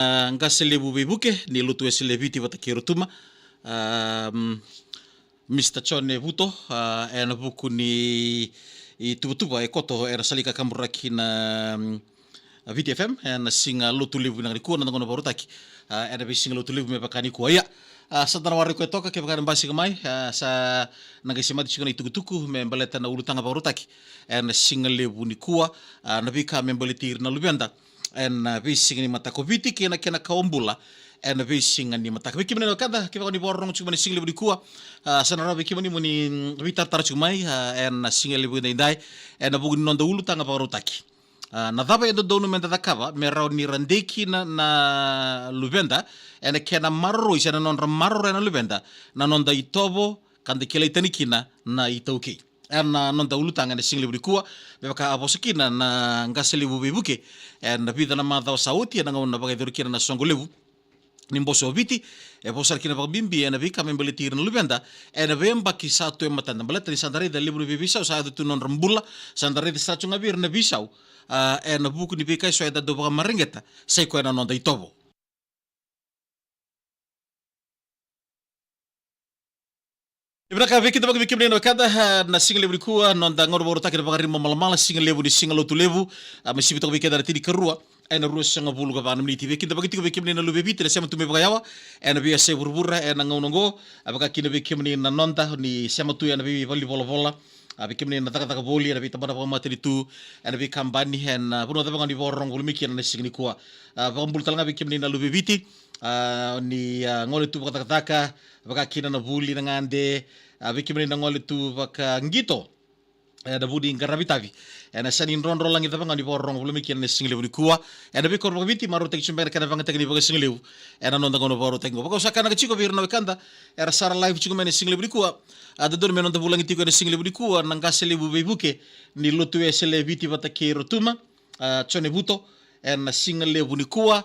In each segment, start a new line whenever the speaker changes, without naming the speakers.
Ngaselebu bebuke ni lutu eseleviti watakirutuma Mr. John Vuto ena buku ni tubutuba ekoto era salika kamuraki na VTFM ena singa lutu lebu na rikuwa na ngono barutaki ena be singa lutu lebu mepakani kwa ya sadana wari ko toka ke bakana basi kamai sa nangasimati chikona itukutuku membaleta na ulutanga barutaki ena singa lebu ni kuwa na bika membaletir na lubenda en vising ni mata koviti kena kaombula en vising ni mata kiki mena kada kiba ni borong cuma ni single budikua sanara biki mani muni vitar tar cumai en single buda indai en bugu non da ulu tanga parotaki na daba edo donu menda da kaba merau ni randeki na luvenda en kena marro isana non marro na luvenda na non da itobo kande kele tanikina na itauki na non da ulu tanga ni single budikua beka abosikina na ngaseli bubuke na vida na madha sauti na ngona bagai dorkina na songolevu nimboso viti e posar kina bimbi na vika membeletir na lubenda na vemba ki satu e matanda baleta ni sandare da libro bibisa sa tu non rambula sandare di stachunga bir na bisau na buku ni bika so da do ba maringeta sai ko na non da itobo Ibraka viki tabak viki mneno kada na single lebu kuwa nonda ngor boro takir bakari mamal single lebu di single lotu lebu mesibi tok viki da tidi kerua ena ruas sanga bulu ka banam liti viki tabak viki mneno lu bebi tere sema tume bagayawa ena biya se burbura ena ngonongo abaka kina viki mneno nonda ni sema tu ena bibi voli vola viki mneno taka boli ena bibi tabana pa materi tu ena bibi kambani ena puno tabang ni borong bulu miki ena single kuwa bambul talanga viki mneno lu bebi ni ngole tu baka baka kina na buli na ngande viki mneno ngole tu baka ngito da budi ngarabitavi ena sanin ron lang ita banga ni borong bulu miki ena single ni kuwa ena bi korbo viti maro tek chumber kana banga tek ni banga single ena non ngono boro tek ngo baka sakana chiko bir na kanda era sara live chiko mena single ni kuwa ada dor menon da bulang iti ko ena single ni kuwa nanga sele bu bebuke ni lotu esele viti bata kero tuma chone buto ena single ni kuwa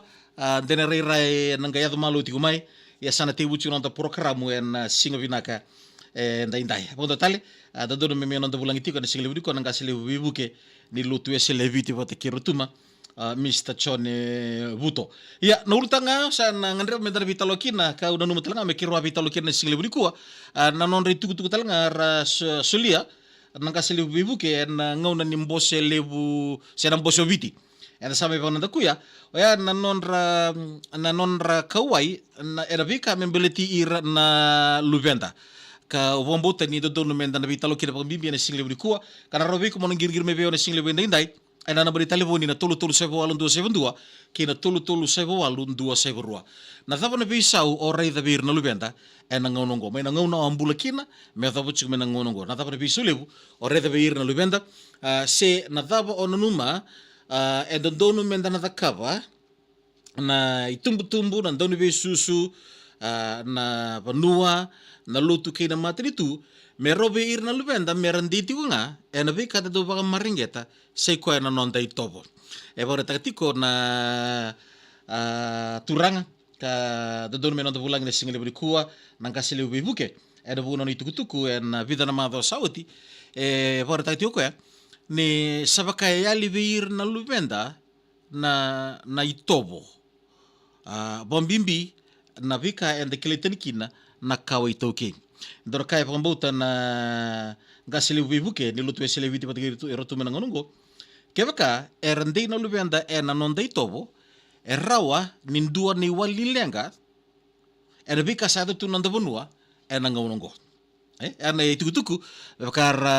dena rai nanga yadu malu ti kumai ya sana te bucu nonta programu en singa vinaka ndai bondo tale da dono me nonta bulang iti ko na singa ko nanga sele buke ni lutu esele viti bata kirutuma Mr. John Vuto ya na ultanga sana ngandre me dar vitalokina ka una numatlanga me kirwa vitalokina singa ko na non ritu tu talanga ra sulia nanga sele buke na ngauna nimbose lebu senam boso viti ena sampai pada kuya, ya na nonra kawai na erabika membeleti ira na luvenda ka wombota ni do menda na vitalo kira pambibi na single kuwa kana robi ko mon girgir mebe na single indai ena na bari telefoni na tulu sebo walun 272 kina tulu sebo walun 272 na tava na bisau o rei da bir na luvenda ena ngonongo me na ngona ambula kina me tava chuk me na ngonongo na tava na bisu lebu o rei da bir na luvenda se na tava onuma e dono menda na takava na itumbu na dono be susu na vanua na lutu kina matri tu me robe ir na lubenda me randiti nga e na be kata do baka maringeta sei ko na nonda itobo e bora takatiko na turanga ka dono me nonda bulang na single berikua na kasile buke e na buno ni tukutuku e na vida na madho sauti e bora takatiko ya ni sabaka ya livir na luvenda na itobo bombimbi na vika ende kilitenikina na kawa itoke ndor kai pambuta na gasili vibuke ni lutu esele viti patigi erotu menangongo kebaka erende na luvenda na nonda itobo rawa nindua ni walilenga vika sa tu nonda bonua na ngongo ana itukutuku bakara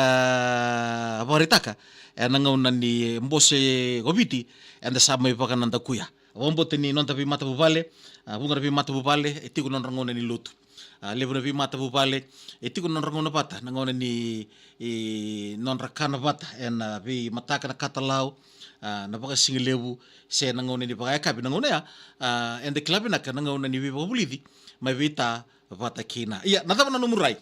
aboritaka ena ngauna ni mbose gobiti enda sama ipaka nanda kuya wombote ni nonta bi mata bubale bunga bi mata bubale etiku non rangona ni lutu lebuna bi mata bubale etiku non rangona bata ngona ni non rakana bata ena bi mataka na katalau na baka singilebu se ngona ni baka kabi ngona ya ende klabi na kana ngona ni bi bobulidi mai vita bata kina iya nataba na numurai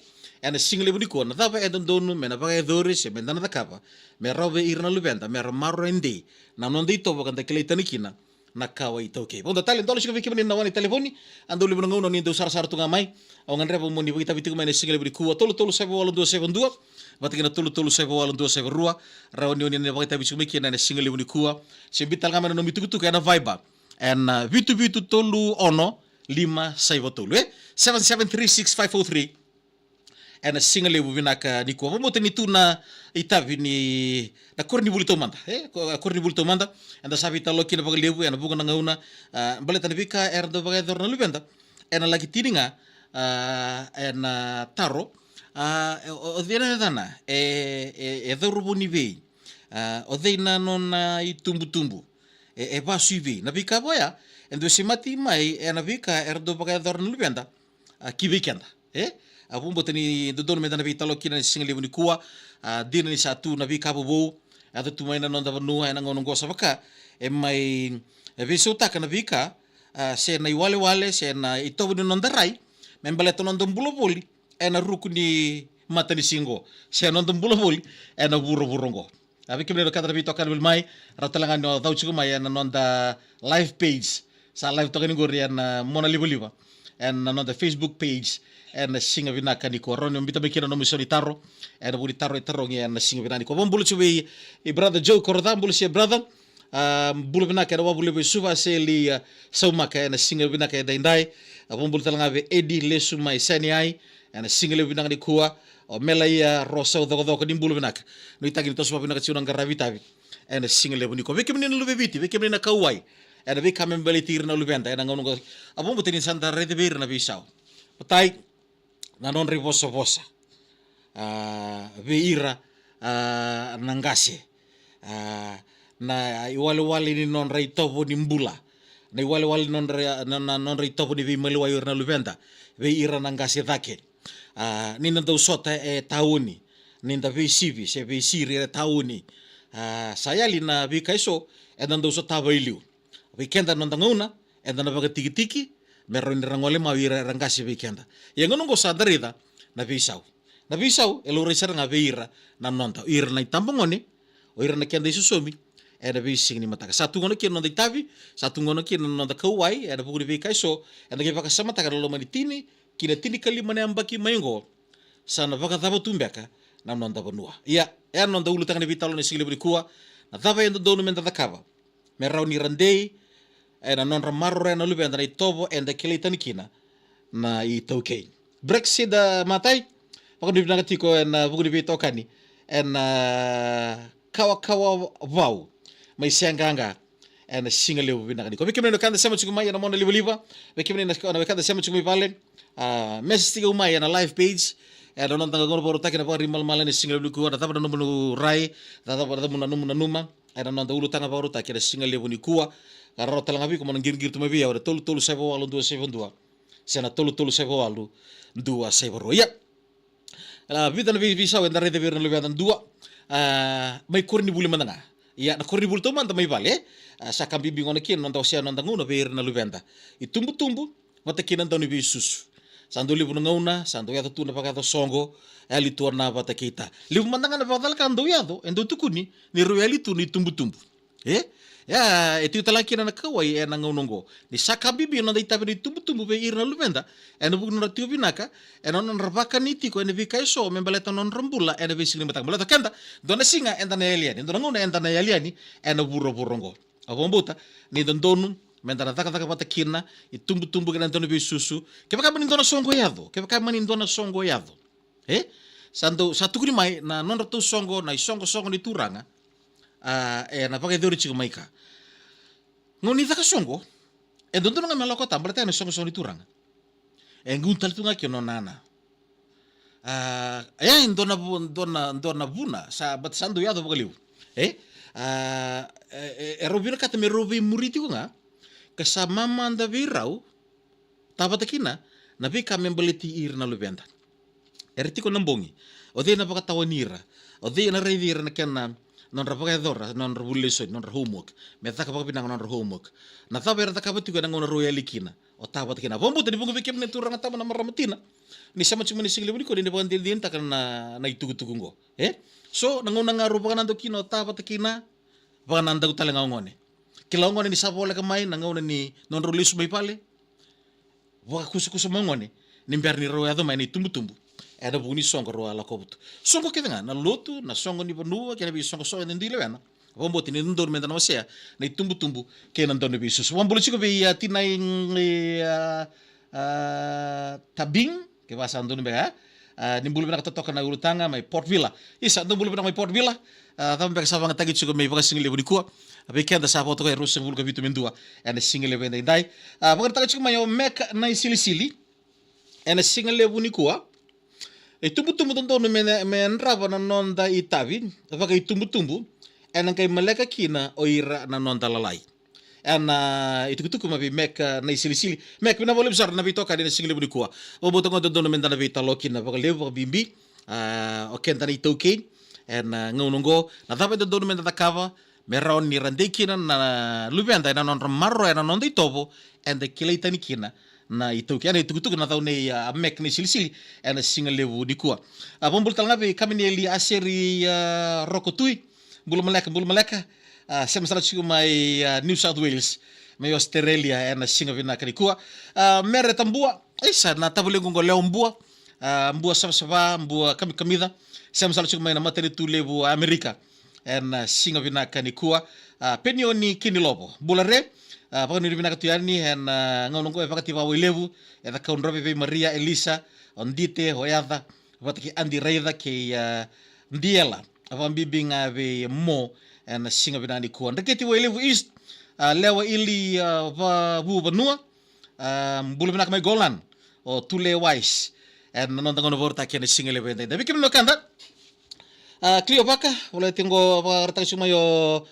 ena single lebu ko na tava edon donu me na baga dore se menda na kapa me robe irna lubenda me marro ende na non dito bokan te kleitani kina na kawa itoke bondo tale dolo sika viki na wani telefoni ando lebu ngono ni do sar tu ngamai o ngandre bo moni vita vitu me single lebu ko tolo sebo walo 272 batikina tolo sebo walo 272 rawni oni ne baga tabi sumiki na single lebu ko se bital ngamana no mitukutu kana vibe and vitu tolu ono 553 7736503 and singa lebu vinaka ni ko mo tani tuna itavi ni na korni bulto manda korni bulto manda anda sabi talo kina pag lebu and bukan ngauna baleta ni vika erdo bagai dorna lubenda and lagi tininga and taro o dena dana dorubu ni ve o deina non itumbu basu ve na vika boya endo simati mai na vika erdo bagai dorna lubenda kibikenda abumbo tani dodon medana vitalo kina singa lebu ni kuwa dina ni satu na vika bobo ado tumaina non da vanua ena ngono gosa baka mai visota kana vika se na wale se na itobu ni non darai membaleto non dombulo boli ena ruku ni matani singo se non dombulo boli ena buro burongo abi kemle kadra vito kan bil mai ratalangan no dauchu mai ena non da live page sa live to kan ngori ena mona liba en non da Facebook page en singa vinaka ni ko ronyo mbita bekina no misoni tarro en buri tarro ngi en singa vinani ko bombulu chubi e brother Joe Korda bulu se brother bulu vinaka wa bulu be suva se li saumaka en singa vinaka da indai bombulu talanga be edi lesu mai seni ai en singa le vinaka ni kuwa o mela ia rosa do ko dimbulu vinaka no itagi to suva vinaka chiuna ngaravita en singa le boniko veke menina lu beviti veke menina kawai en veka membeli tirna lu venda en ngono abombo teni santa rede ver na visau patai na non rivoso vosa veira nangase na iwale ni non reitovo ni mbula na iwale non reitovo ni vimelu wa na luvenda veira nangase dake ninda usota tauni ninda visivi se visiri tauni sayali na vikaiso edanda usota vailiu vikenda non nguna edanda vagatiki meron rangole mawira rangasi vikenda yengono go sadarida na visau elore nga veira na nonta ira na tambongoni o ira na kenda isusomi era vising ni mataka satu ngono kino nda tavi satu ngono kino nda kawai era buguri vikaiso enda ke vaka sama taka lo manitini kina tini kali mane ambaki maingo sana vaka thabo tumbeka na nonda bonua ia nonda ulu tanga ni vitalo ni sile burikua na thaba endo donu menda dakava merau ni randei na non ramarro na lube na itobo enda kile tanikina na itokei brexit matai pakon dibna tiko na buguri vitokani en kawa vau mai senganga en singa lebu binakani ko bikemne no kanda sema chukuma na mona liba bikemne na kanda sema chukuma valen message tiga umai na live page non tanga gono boro takina pari mal malani singa lebu kuwa tata no munu rai tata pada muna numa non ulu tanga boro takina singa lebu ni kuwa karro talanga bi ko mon ngir tuma bi ya tolu sebo walu 272 sena tolu sebo walu 272 ya la vida na visa wenda rede ver na lebe dan dua mai korni buli mandanga ya na korni buli to manda mai vale sa kambi bingona kin non tawsia non tanguna ver na lubenda itumbu mata kin non tawni bisus sando libu ngauna sando ya tu na pagato songo ali tu na bata kita libu mandanga na badal kan do yado endo tukuni ni royali tu ni tumbu ya itu talaki na kawai na ngaunongo ni sakabibi no dai tabi tumbu be irna lubenda eno bugno na tiu binaka eno non rabaka niti ko ene vikaiso membaleta non rambula ene visili matang baleta kanda dona singa enda na eliani dona ngona enda na eliani eno burongo abombuta ni dondonu mendana taka pata kina itumbu kana dono bisusu kebaka mani dona songo yado sando satu kuni mai na non ratu songo na songo ni turanga na pakai dori chico maika ngoni taka songo dondo nga meloko tambal tane songo ni turanga nguntal tunga kino nana dona buna sa bat sando yado bagaliu robina kata me robi muriti ko nga kasa mama anda virau tabatakina na vika membeliti ir na lubenda erti ko nambongi ode na baka tawanira ode na reidira na kana non rapaka dora non rabuleso non homework me taka baka pinang non homework na taba era taka batu kana ngona royalikina o tabatakina bombo tadi bungo bikem ne turanga tama na maramatina ni sama cuma ni single ko ni bukan din takana na itugu ngo so nangona nga rupa kana dokino tabatakina baka nanda utala ngone kila ngone ni sabola kamai nangona ni non roleso mai pale baka kusu mangone ni mbiar ni royado mai ni tumbu ada buni songo roa la kobutu songo ketanga na lotu na songo ni banua kena bi songo ndile wana Wambot ini ndor menda na masea na itumbu-tumbu ke na ndone bisus. Wambolo chiko be tinai tabing ke bahasa ndone be nimbulu bina katotoka na urutanga mai Port Vila. Isa nimbulu bina mai Port Vila. Tambe ka sabanga tagi chiko me baka single lebu dikua. Be kenda sa foto ka rusa bulu ka vitu mendua. Ene single lebu ndai. Baka tagi chiko mai mek na sili-sili. Ene single lebu nikua. Itumbu-tumbu ndone me nrava na nonda itavi. Baka itumbu-tumbu. Ena kay maleka kina oira na nonda lalai. Ena itu mabi mek na sili-sili. Mek na boleh besar na bitoka din single lebu dikua. Boboto ngo dono menda na bita lokina baka lebu bimbi. Okenta ni toke. Ena ngonongo na tabe dono menda takava. Meron ni randekina na lubenda na non marro na non tobo enda kilaita ni kina na itoke. Ena itu na tau ne mek ni sili-sili ena single lebu dikua. Bombol talngabe kami ni eli aseri rokotui. Bulu meleka saya masalah ciku mai New South Wales mai Australia ena singa vina kanikua mere tambua isa na tabule ngongo leo mbua mbua sama mbua kami kamida saya masalah ciku mai na materi tu lebu Amerika ena singa vina kanikua penioni kini lobo bulare pakani vina katuyani ena ngongo e pakati wa lebu eta kaunrobe be Maria Elisa ondite hoyada wataki Andi Reida ke ndiela avambibing ave mo en singa binani kuan reketi wa levu east lewa ili va bu banua bulu binak mai golan o tule wise en non tangono vorta ken singa levu ende tapi kim no kanda Cleopatra wala tengo varta suma yo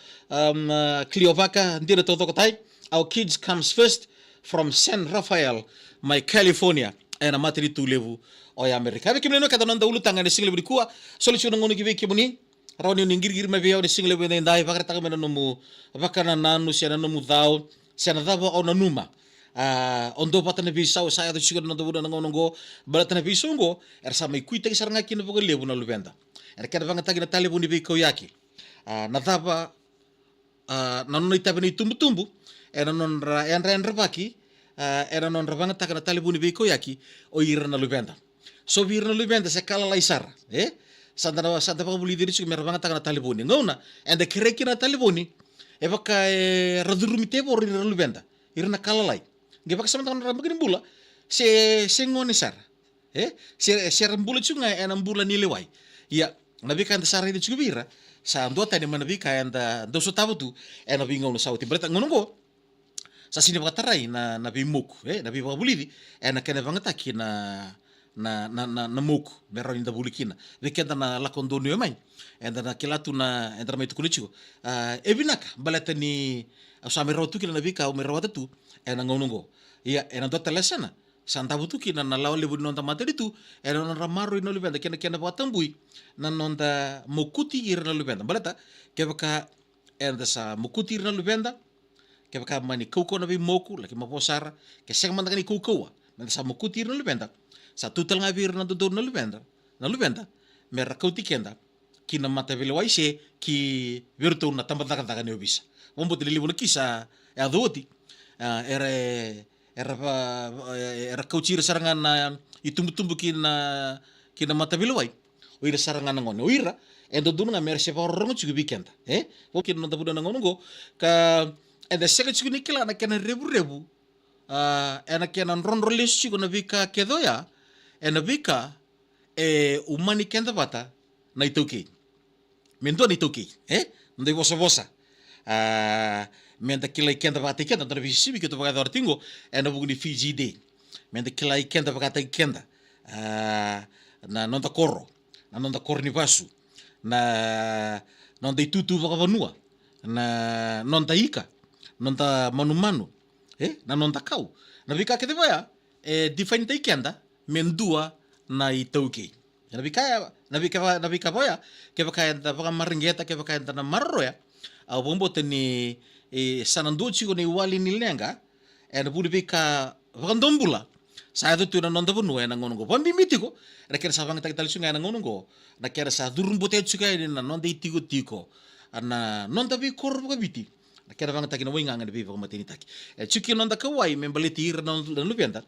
Cleopatra ndira toto kotai our kids comes first from San Rafael my California en amatri tu levu o ya Amerika tapi kim no kanda non da ulu tanga singa levu dikua solution ngono gibe kimuni Rauni ni ngir me veo ni single we ndai vakar taka mena nomu vakana nanu sia nomu dau sia na dava ona numa ondo patana bisa saya tu sigur no buda ngongo balatana bisongo ersa mai kuita ki saranga kina bogo lebu na lubenda kada vanga tagi na talebu ni biko yaki na dava nanu itabe ni tumbu era non ra enra baki era non ravanga taka na talebu ni biko yaki o ira na lubenda so vir na lubenda se kala laisar Santa pa buli diri su merabanga taka na taliboni ngona enda kireki na taliboni e baka radurumite bor ni lubenda irna kalalai ge baka sama na ramagin bula se ngone sar se rambula chunga ena bula ni lewai ya nabi kan sar ini chubira sa ndo tani manabi ka enda do so tabutu ena bingo no sauti berta ngonongo sa sini baka tarai na nabi muku nabi baka buli ena kena banga taki na moku meron inda bulikina vekenda na lakondono yomai enda na kilatu na enda mai tukunichiko ebinaka balata ni sa mero tu kila nabika o mero tu ena ngonongo ia ena dota lesana santa butu kina na lawan lebu nonta materi tu ena na ramaro ino lubenda kena batambui na nonta mokuti irna lubenda balata kebaka enda sa mokuti irna lubenda kebaka mani koko na bi moku laki maposara ke segman ni koko na sa mokuti irna lubenda sa tutal nga vir na dodor na lubenda mera kauti kenda kina mata vile waise ki virtu na tambat taka ne obisa wombo tili wala kisa ya doti era kauci sarangan na itumbu kina mata vile wai oira sarangan ngone oira endo dunu nga mera sepa rongo chugu bikenda wokin no tabuda ngongo ka enda seka chugu nikila na kena rebu ena kena ronrolis chugu na vika kedoya ena vika umani kenda bata na itoki mendo na itoki ndai vosa menda kila kenda bata kenda na visibi que tu vai dar tingo ena bugni Fiji de menda kila kenda bata kenda na nonda korro na nonda korni vasu na nonda itutu vanua na nonda ika nonda manu na nonda kau na vika que te vai diferente kenda mendua na itauki na bika boya ke baka enda baka maringeta ke baka enda na marroya au bombo teni sanandu chigo ni wali ni lenga ena budi bika baka ndombula sa tu na nonda bunu ena ngongo bombi mitiko na kera sa banga tali sunga ena ngongo na kera sa durumbo te chuka ena nonda tiko ana nonda bi kor baka biti na kera banga takina winga ngani bi baka matini taki chuki nonda kawai membaliti ir na lupenda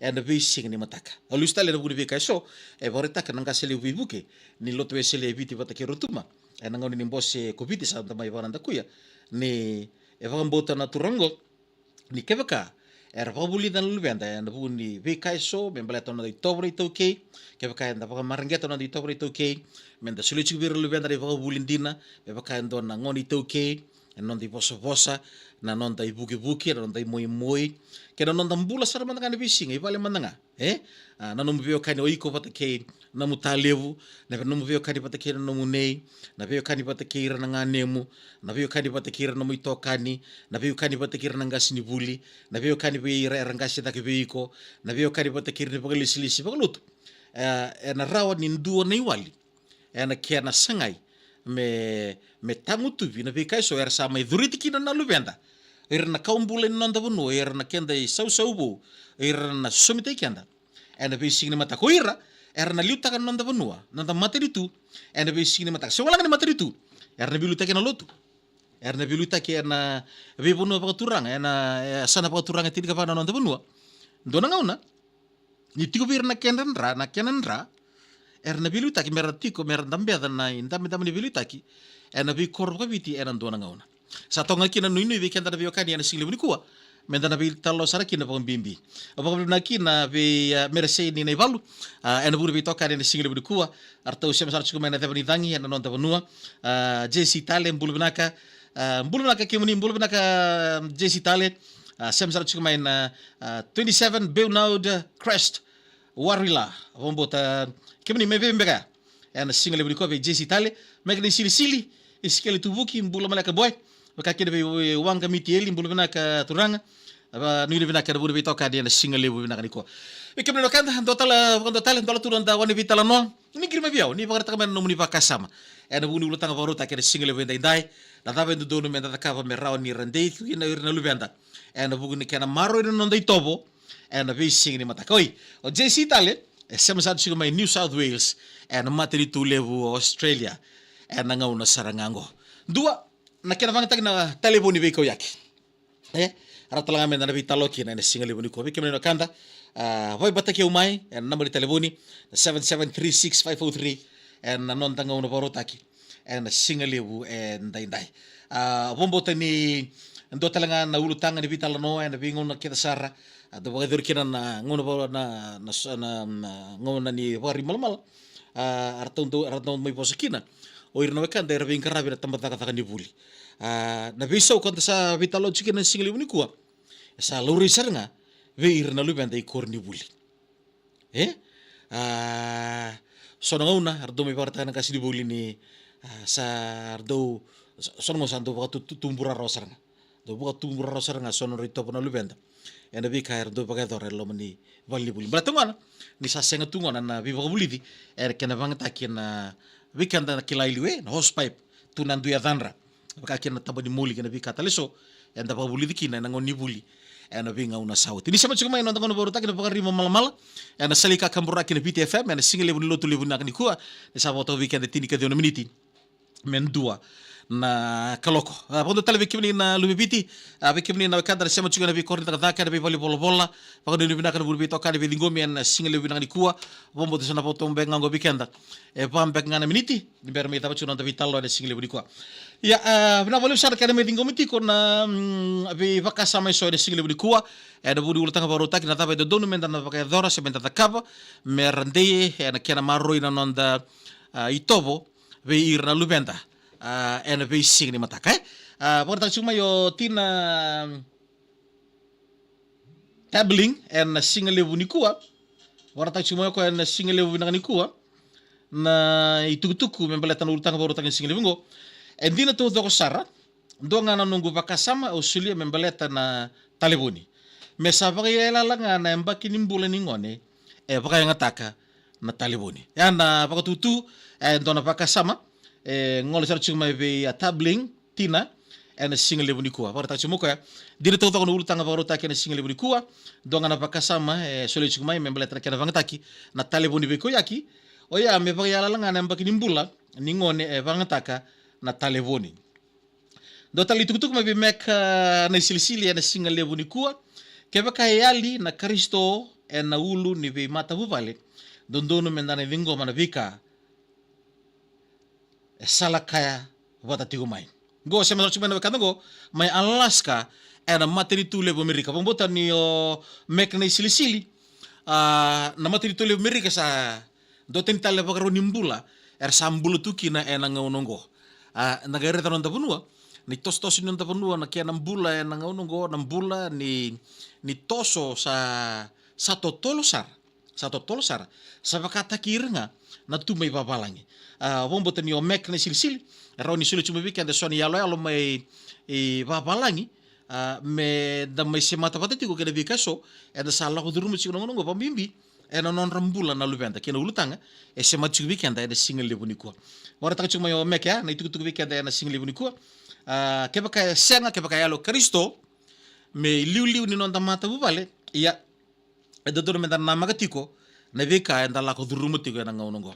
enda vising ni mataka alusta le budi bika so vorita kana ngasele vibuke ni loto esele viti bata ke rotuma nangoni ni mbose kubiti sa tamai vananda kuya ni evambota na turango ni kevaka era pabuli dan lubenda na buni vikaiso membeleta na ditobro itoke kevaka na paka marangeta na ditobro itoke menda sulichi bir lubenda de pabuli ndina bevaka ndo na ngoni itoke non di vosa na non dai buki na non dai moi ke na non da mbula sara mandanga ni bisinga ivale mandanga na no mvio kani oiko patake na mutalevu na no mvio kani patake na munei na vio kani patake na nganemu na vio kani patake na muitokani na vio kani patake na ngasini buli na vio kani be rangasi take veiko na vio kani patake ni pagalisilisi pagaluto na rawa ni nduo na iwali na kia na sangai me tamutuvi na vikai so era sama idhuritiki na luvenda era na kaumbula ni nonda vunu era na kenda i sau era na somita kenda na vising ni mata koira era na liuta kan nonda vanua nonda materitu na vising ni mata so wala ni materitu era na biluta na lotu era na biluta ke na vivunu pakaturang na sana pakaturang tidi ka na nonda vanua ndona ngauna ni tigo vir na kenandra era na biluta ki meratiko merandambia na indami ni biluta ki na vi korba viti era ndona ngauna sa tonga kina nuinu vi kenda na vi okani na singli kuwa menda na vi talo sara kina pa bimbi apa na kina vi merese ni na valu na buru vi toka na singli kuwa artau sem sara chukuma na tevani dangi na nonta vanua JC Tale mbulunaka kimuni mbulunaka JC Tale sem sara chukuma na 27 Billnoud Crest Warila vombota kimuni mevembega na singli kuwa vi JC Tale megni sili isikeli tuvuki mbula malaka boy wakakida be wanga mitieli mbula benaka turanga aba nuile benaka buru bitoka dia na singale bu benaka niko ikemno kanda ndotala turanda wani vitala no ni girma biao ni bagarta kamen no muni pakasama ena buni ulutanga varuta kede singale benda indai na tava ndu donu menda takava merao ni randei kina irna lubenda ena buguni kana maro irna no ndai tobo ena be singni matakoi o JC Tale semasa sigo mai New South Wales ena materi tu levu Australia ena ngauna sarangango dua na kena vanga na telefoni veko yake ratalanga menda na vitaloki na singali buni ko vike mena kanda voi batake umai ena number telefoni 7736503 ena non tanga una borotaki ena singali bu ndai bombo tani ndo talanga na ulu tanga ni vitalano ena vingo na kita sara do bagador kina na ngono na ngona ni wari malmal artau mai posakina o irna kan da irving karabi na tambata kata ni buli na bisa ko sa vitalo chicken na singli ni kuwa sa lori sarnga ve irna lu banda ikor ni buli sono ngauna ardo mai parta na kasi ni buli ni sa ardo sono mo santo ba tumbura rosarnga do ba tumbura rosarnga sono rito na lu banda ena vi kair do baga dore lo mani vali buli bratungana ni sa senga tungana na vi buli di kena bangta kina vikanda na kilailiwe na hosepipe tunandu ya dhanra bakakina tabani muli kena vikata leso enda babuli dikina na ngoni buli ena vinga una sauti ni sama chukuma ino ngono boruta kina bakari mala ena salika kambura kina BTFM ena single level lotu level nakani kuwa ni sama to weekend tini ka dona miniti mendua na kaloko pondo tale vikimni na lubiti vikimni na kadar sema chukuna na vikori ta dhaka na vivali bola pakado ni vinaka na burbi toka ni vingomi na single level nakani kuwa bombo tsana poto mbenga ngo weekend pambek ngana miniti ni berme ta chuna na vitalo na single level kuwa ya na vole sar kana me vingomi ti kona vi vakasa mai so na single level kuwa na buri ultanga barota kina tava do donu menda na vaka dora se menda takava merande na kena maroi na nonda itovo ve irna lubenda ena ve sing ni mataka porta chuma yo tina tabling en single level ni kuwa porta chuma ko en single level na ni kuwa na itutuku membeleta na ultanga barota kina single level en dina to do sara ndo ngana nungu vakasama ausulia membeleta na taleboni mesava yela langa na mbaki nimbula ningone vaka ngataka na taleboni yana vakatutu ndona vakasama ngol sar chuma ve tabling tina en single level ni kuwa porta chuma ko dina to no ultanga barota kina single level ni kuwa ndo ngana vakasama sole chuma membeleta kina vangataki na taleboni ve ko yaki oya me vaka yela langa na mbaki nimbula ningone vangataka na taleboni do tali tukutuk ma bimek na silsili na singa levu ni kuwa keva kayali na Kristo na ulu ni ve mata vuvale dondono mendana vingo mana vika sala kaya vata tigo mai go sema cuma na kanda go mai Alaska era materi tu levo Amerika pembota ni o mekna silisili na materi tu levo Amerika sa do tenta levo karo nimbula sambulu tu kina ena ngaunongo nagare tanon tapunua ni tos ni tapunua na kia nambula ena ngaunongo nambula ni toso sa satu tolosar sa bakata kirnga na tu mai babalangi pembota ni o mekna silisili rau ni sulu cuma weekend so ni yalo mai babalangi me da mai semata patati ko kena bikaso eda sala ko durumu ci ngono pambimbi ena non rambula na luventa kena ulutanga semata ci weekend eda single lebuni ko wara ta cuma yo mek ya na itu weekend ena single lebuni ko ke baka senga ke baka yalo Kristo me liu ni non da mata bubale ya eda durumu da na magatiko na veka enda la ko durumu tiko ena ngono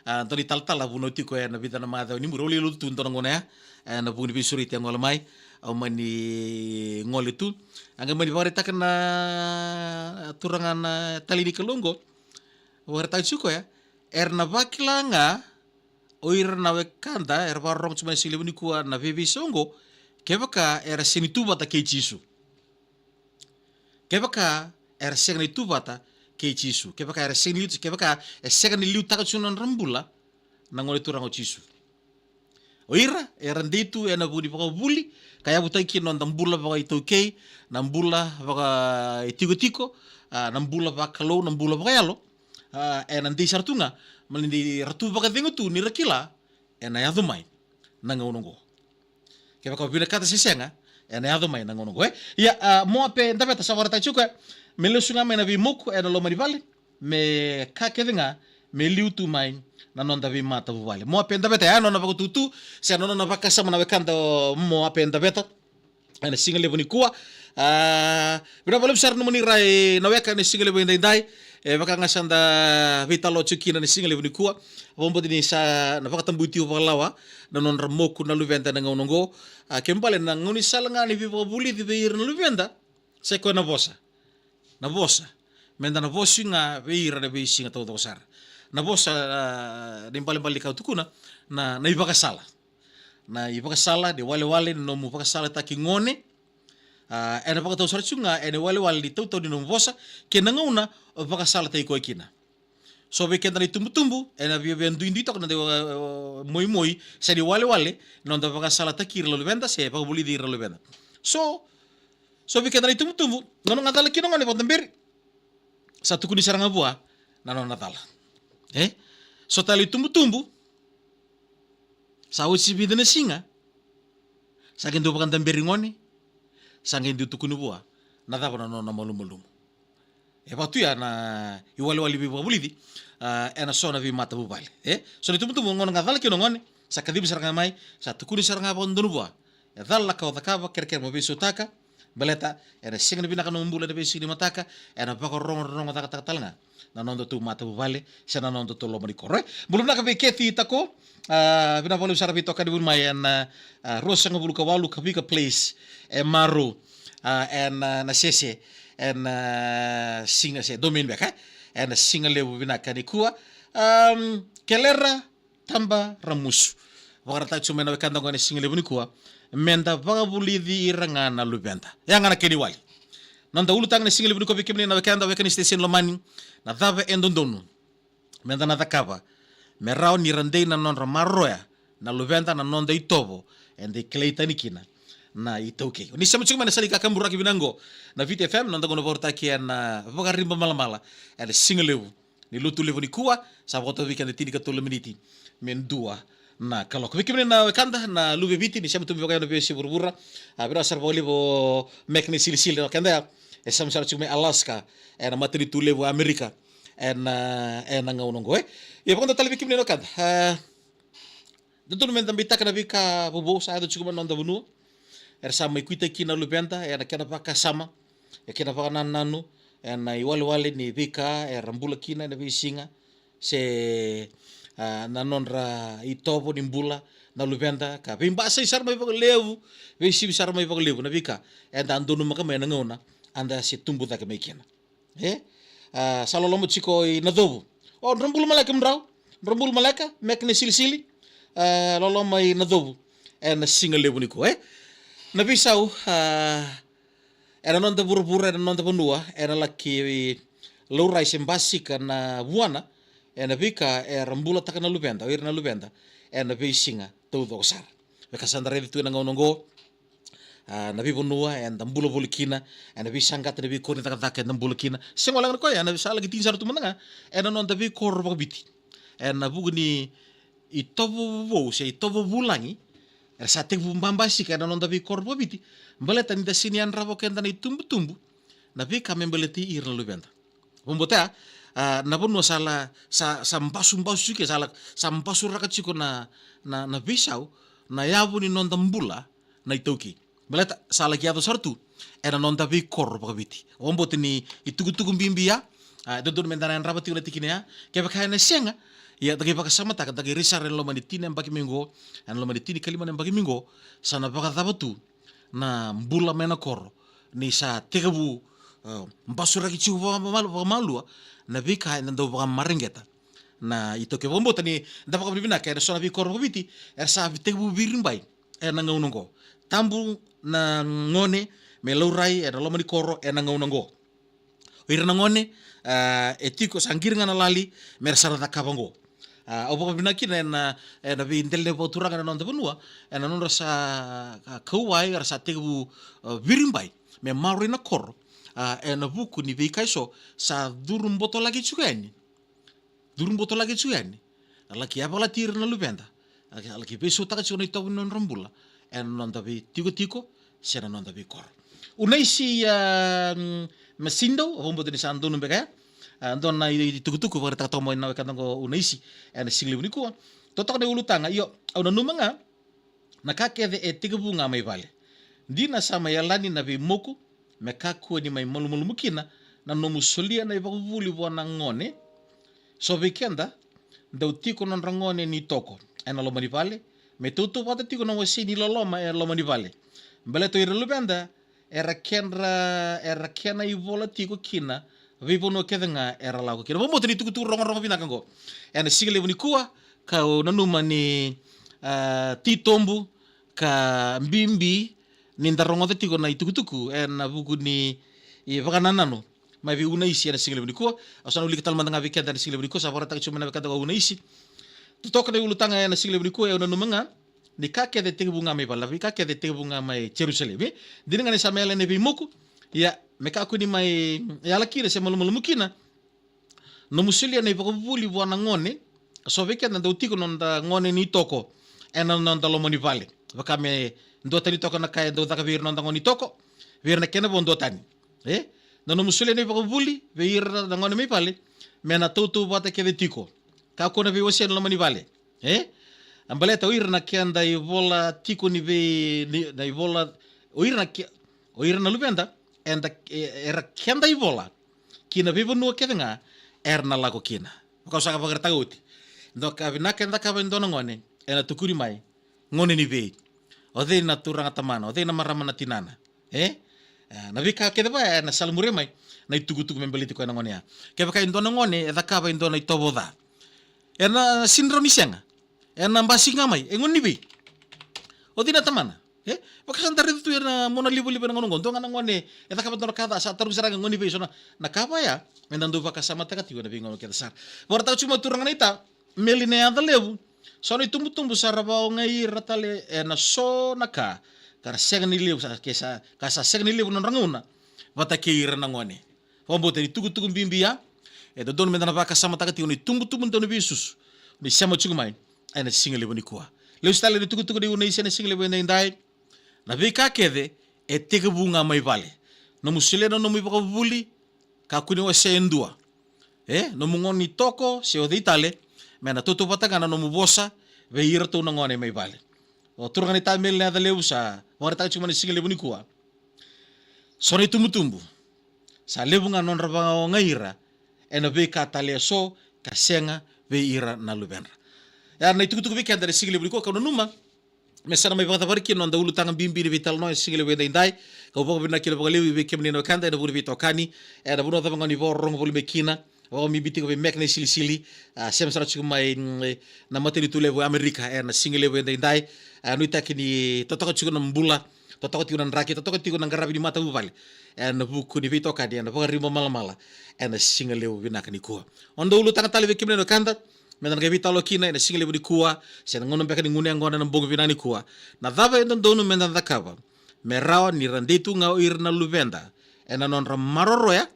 tadi tal-tal abu noti ko na bita na mata ni muroli lu tu ntona ngona ya na buni bisuri te ngola mai au mani ngoli tu anga mani warita kana turangan tali di kelongo warita suko ya erna bakilanga oir na wekanda warong cuma sile buni kuwa na bebi songo kebaka era seni tubata kechisu kebaka era seni tubata kechisu kebaka era seni liu kebaka seni liu takatsunan rambula na ngoli turango chisu oira era ndetu ena budi paka buli kaya butai ki non tambula paka itokei nambula paka itiko nambula paka lo nambula paka yalo ena ndi sartunga malindi ratu paka tengo tu ni rakila ena yadu mai na ngaunongo kebaka bina kata sesenga ena yadu mai na ngaunongo ya mo ape ndapeta sawarata chuka melesunga mena vi moku ena lo marivale me kakevenga me liutu mai na non davi mata vale mo apenda beta ya non navaku tutu se non navaka sama na wekanda mo apenda beta ena single levoni kuwa bina vale besar no moni rai na weka ne single levoni dai baka ngasanda vitalo chukina ne single levoni kuwa bombo dini sa na vaka tambuti ovalawa na non ramoku na luvenda na ngonongo kembale na ngoni salanga ni vivo buli di beir na luvenda se ko na vosa menda na vosinga beira de beisinga todo sar na vosa ni bali kau tukuna na ibaka sala de wale no mu baka sala ta kingone ena baka tau sarchunga ene wale di tau di no vosa ke nangauna baka sala ta iko ikina so be kenda ni tumbu ena via vendu indi tok na de moi se di wale non da baka sala ta kir lo venda se baka buli di lo venda so be kenda ni tumbu non ngatala kino ngone potemberi satu kuni saranga bua na non natala so tali tumbu sawo si bidana singa sakin do bakan tamberi ngone sangin du tukunu bua na tapa na non malum patu ya na iwali bi bulidi ena sona vi mata bubale so tumbu ngono ngatala kino ngone sakadi saranga mai satu kuni saranga bondunu bua dalla ka odakava kerker mo bisutaka beleta ena singa bina kana mbula de bisi mataka ena bako rongo taka talanga na nondo tu mata buvale sana nondo tu lomari korre belum nak be keti tako bina volu sara bitoka di bulma en rosa ngabulu ka walu ka place maru en na sese en singa se domin beka en singa lebu bina kanikua kelera tamba ramus warata cuma na kanda ngone singa lebu nikua menda vagabuli di irangana lubenta yang ana keni wali nanda ulu tang na single buko bikimni na wakanda wakani station lomani na dava endondonu menda na takava merao ni randei na non ramaroya na lubenta na non dei tovo ende kleita nikina na itoke ni sama cuma na salika kambura kibinango na vit fm nanda gono vorta kiana vagarimba malamala ende single levu ni lutu levu ni kuwa sa voto weekend tidi ka 12 miniti mendua na kalau kebikimni na kanda na lube biti ni sama tumbi wakana besi burbura abira sarva olivo mekni silsil kanda esam sar cuma Alaska na materi tu levu Amerika na ngaunongo ya pokoknya tali bikimni no kanda tentu mentam bita kana bika bobo sa do cuma nonda bunu sama ikuita kina lubenta na kana paka sama kina paka nanu na iwale ni bika rambula kina na bisinga se na nonra itovo nimbula na luvenda ka bimba sai sar mai pag levu vesi sar mai pag levu na bika enda andonu maka mai ngona anda si tumbu ta kemekena salolomo chiko i nadovu rambul malaka mdrau rambul malaka mekne silsili lolomay na dobu na singa lebu ni ko na bisau era non da buru era non da banua era laki laurai sembasika na buana na bika era mbula takana lubenda ir na lubenda na bisinga tu do sar beka sandare tu na ngongo na bi bonua da mbula bulikina na bi sangat na bi korni takataka na bulikina sengolang ko na bisa lagi tinsar tu menanga na non da bi korba biti na bugni itobo se itobo bulangi sa te bumbambasi kana non da bi korba biti baleta ni da sinian rabo kenda ni tumbu na bi kamembeleti ir na lubenda bombota na bono sala sa mbasu ke sala sa mbasu rakachiko na bisau na yabu ni non mbula na itoki baleta sala kiado sartu era non da bi korba biti ombot ni itugu bimbia dodon mendana rabati ula tikinea ke bakana senga ya dagi baka sama tak dagi risar en lo manitini en bagi minggo en lo manitini kalima en bagi minggo sana baka tabatu na mbula mena koro ni sa tegabu mbasura ki chiu malu na bika en do baka marengeta na ito ke bombo tani da baka bibina ke sona bi koro biti sa tegabu birimbai na ngaunongo tambu na ngone me laurai lo mani koro na ngaunongo irna ngone etiko sangir ngana lali mersara takabango opo binaki na bi intelle poturanga na nonta benua na non rasa kauai rasa tebu virimbai me mauri na kor na buku ni veikaiso sa durum botol lagi cugani laki apa la tir na lubenda laki beso taka cugani to non rambula nonta bi tiko sena nonta bi kor unaisi mesindo hombo ni sandu numbeka andon na tuku pada tak tomo na katang ko unaisi singli ni ko totok de ulutanga yo au na numanga na kake de tiga bunga mai vale dina sama yalani na bi moku me kaku ni mai mulu mukina na no musolia na ibuli bona ngone so weekenda de utiko non rangone ni toko lo mani vale me tutu pada tiko no wasini loloma lo mani vale bale to irelubenda era kena ivola tiko kina vipono kedenga era lago kina bomo tani tuku rongo binakango sigile buni kuwa ka nanuma ni titombu ka mbimbi ni ndarongo tiko na itukutuku buku ni vakananano mai vi unaisi sigile buni kuwa asana uli kital mandanga vikenda sigile buni kuwa sabara tak cuma na vikenda unaisi tutoka de ulutanga sigile buni kuwa nanuma ni kake de tiga bunga mai bala kake de tiga bunga mai Jerusalem dini ngani samela ne bimuku ya meka aku ni mai ya lakira se malu mukina no musulia ne pakubuli bwana ngone so veke na utiko non da ngone ni toko non da lomoni vale baka me ndo tani toko na kaya ndo taka vir non da ngoni toko vir na kena bon ndo tani no musulia ne pakubuli vir da ngone mai vale me na tutu bata ke de tiko ka ko na vi wose no lomoni vale ambaleta oirna kenda ivola tiko ni ve na ivola oirna lubenda enda era kenda ivola kina vivo no kedenga erna lago kina ko saka pagerta uti ndo ka vina kenda ka vendo ngone ena tukuri mai ngone ni ve ode na turanga tamana ode na marama na tinana na vika keda ba na salmure mai na itugutugu membeliti ko na ngone ya ke baka indo ngone eda ka ba indo na itoboda ena sindromi senga ena mbasinga mai engon nibi odina tamana baka santar itu na mona libu na ngono ngondo ngana ngone eta kapat kada sa taru saranga ngoni be sona na kapa ya mendan do baka sama takati na bingono kita sar bora tau cuma turang nita meline anda lebu sona tumbu saraba ngai ratale na so naka kar segni lebu sa kesa kasa segni lebu non ranguna bata keira na ngone hombo teri tugu bimbia do don mendan baka sama takati ni tumbu don bisus ni sama chugumai ena single lebu ni kuwa leu stale de tugu de una isene single lebu ndai na vika kede tiga bunga mai vale no musile no mi baka buli ka kuni wa sendua no mungoni toko se o de itale mena tutu patanga no mubosa ve irto no ngone mai vale o turgani tamel na leu sa ora ta cuma single lebu ni kuwa sori tumbu sa lebu non rabanga ngaira ena vika tale so kasenga ve ira na lubenra ya na tuku vika dari single lebu ni kuwa ka numa mesana mai bata barki non da ulu tangan bimbi vital no single we dai ka bo bina kilo bali we kem no kanda da buru vitokani da buru da ngoni bo rongo bulu mekina o mibiti ko mek na sili sem sara chuk mai na materi tu levo Amerika na single levo ndai no itakini totoko chuk na mbula totoko tiku na raki totoko tiku na ngarabi di mata ubali na buku ni vito kadi na pagari mala na single levo binakani ko ondo ulu tanga tali vekimne no kanda medan ga vita lokina na single levo di kuwa sen ngono bekani ngune ngona na mbongo binani kuwa na dava endo donu medan dakaba merawa ni randitu ngau irna luvenda na non maroro ya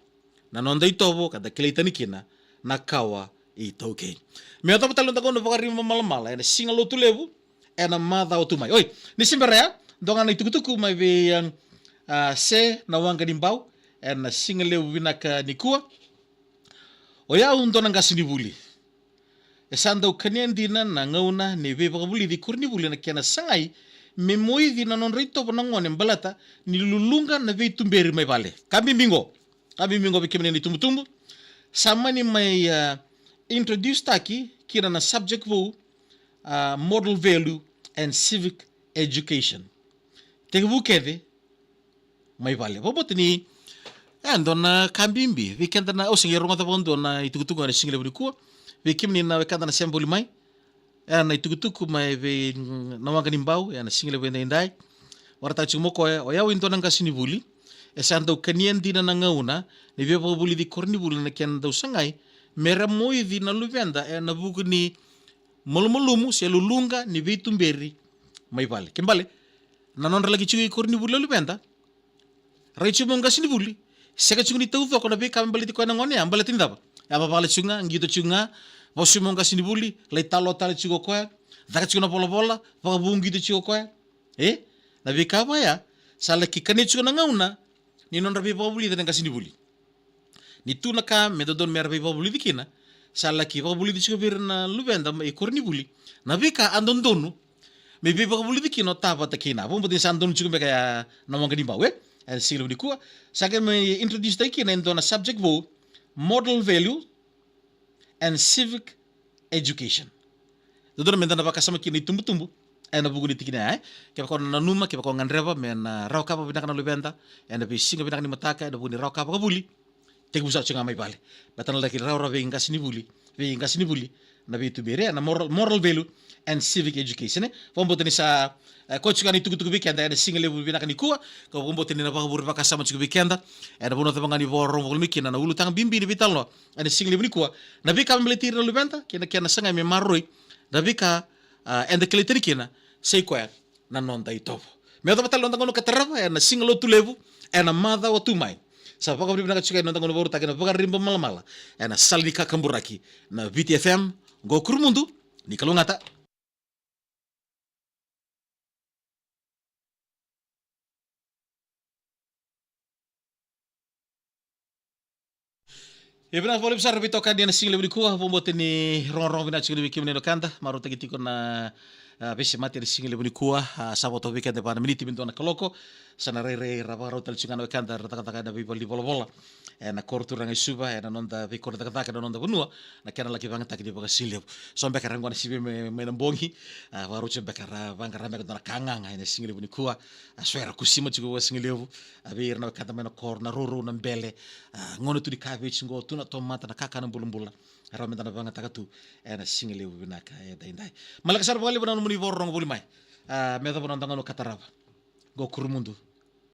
na non dai tobo kada kleitani kina na kawa I tauke me to patalon tagono pagari mala na single lo tulevu na mada o tumai oi ni simbere ya donga na itukutuku mai ve se na wanga nimbau na single levu binaka nikua o ya un dona ngasini buli sanda ukaniandina na ngauna ne ve bagabuli di kurni buli na kiana sangai me moivi na non rito na ngone mbalata ni lulunga na ve tumberi mai vale kami mingo bikimene ni tumutumbu samani mai introduce taki kina na subject vo model value and civic education tevu keve mai vale bobotni andona kambimbi vikenda na osinge ronga tabondo na itukutuku na single bukua vikimni na wekanda na sembuli mai na itukutuku mai ve na wangani mbau na single bende ndai warta chumoko o ya winto na ngasini buli esando kanien dina na ngauna ni ve buli di korni buli na kenda usangai mera moi di na luvenda na bugni molmolumu se lulunga ni ve tumberi mai vale kimbale na non lagi chui korni buli luvenda raichu ngasini buli seka chungni tau ko na be kambali ko na ngone ambale tindaba aba bale chunga ngito chunga bosu monga sini buli le talo chugo ko daka chuna bola ba bungi de chugo ko na be kaba ya sala kikani chuna ngauna ni non rabi bobuli de ngasini buli ni tuna ka medodon mer rabi bobuli dikina sala ki bobuli de chugo birna lubenda e korni buli na be ka andondonu me be bobuli dikino taba takina bombo de sandon chugo be ka na monga dimbawe siglo di kuwa sake me introduce taki na ndo na subject vo model value and civic education dodor menda na baka sama kini tumbu na bugu ni tikina ke ko na numa ke ko ngandreva men raw kapa binaka na lubenda na bi singa binaka ni mataka na bugu ni raw kapa ka buli te busa chinga mai bale batana laki raw ve ngasini buli na bi tubere na moral value and civic education pombo tani sa coach kan itu weekend ada single level binaka ni kuwa ko pombo tani na bakabur baka sama chuku weekend ada bono tabanga ni borong vol mikina na ulu tang bimbi ni bitalno ada single level ni kuwa na bi kam meletir na lubenta kena sanga me marroi na bi ka and the kleter kina sei kwa na non dai topo me to batalon tangono kataraba na single to level na mother o tumai sa pakabri binaka chuka no tangono boru takena baka rimba mala na salika kamburaki na VTFM go kurmundu ni kalungata Ibna boleh besar bitokan dia na single kuah pombote ni ron bina chikili wiki meneno kanda maru tagitiko na besi mati na single kuah saboto weekend pa na miniti binto na koloko sana rere rabaro tal chingana kanda rataka na bibali bola na kortu ranga suba na nonda vi korta kata na nonda bunua na kana laki banga takidi baga silio so mbeka rango na sibe me mbongi waru che mbeka banga rambe na kanganga na single kuah aswera kusima chigo single abi na kata mena kor na ruru na mbele ngono tu di cabbage ngo tu na tomata na kaka na bulum-bulan rambe na banga takatu na single binaka dai malakasar bali bana muni vorong buli mai me da bana ngano kataraba go kurmundu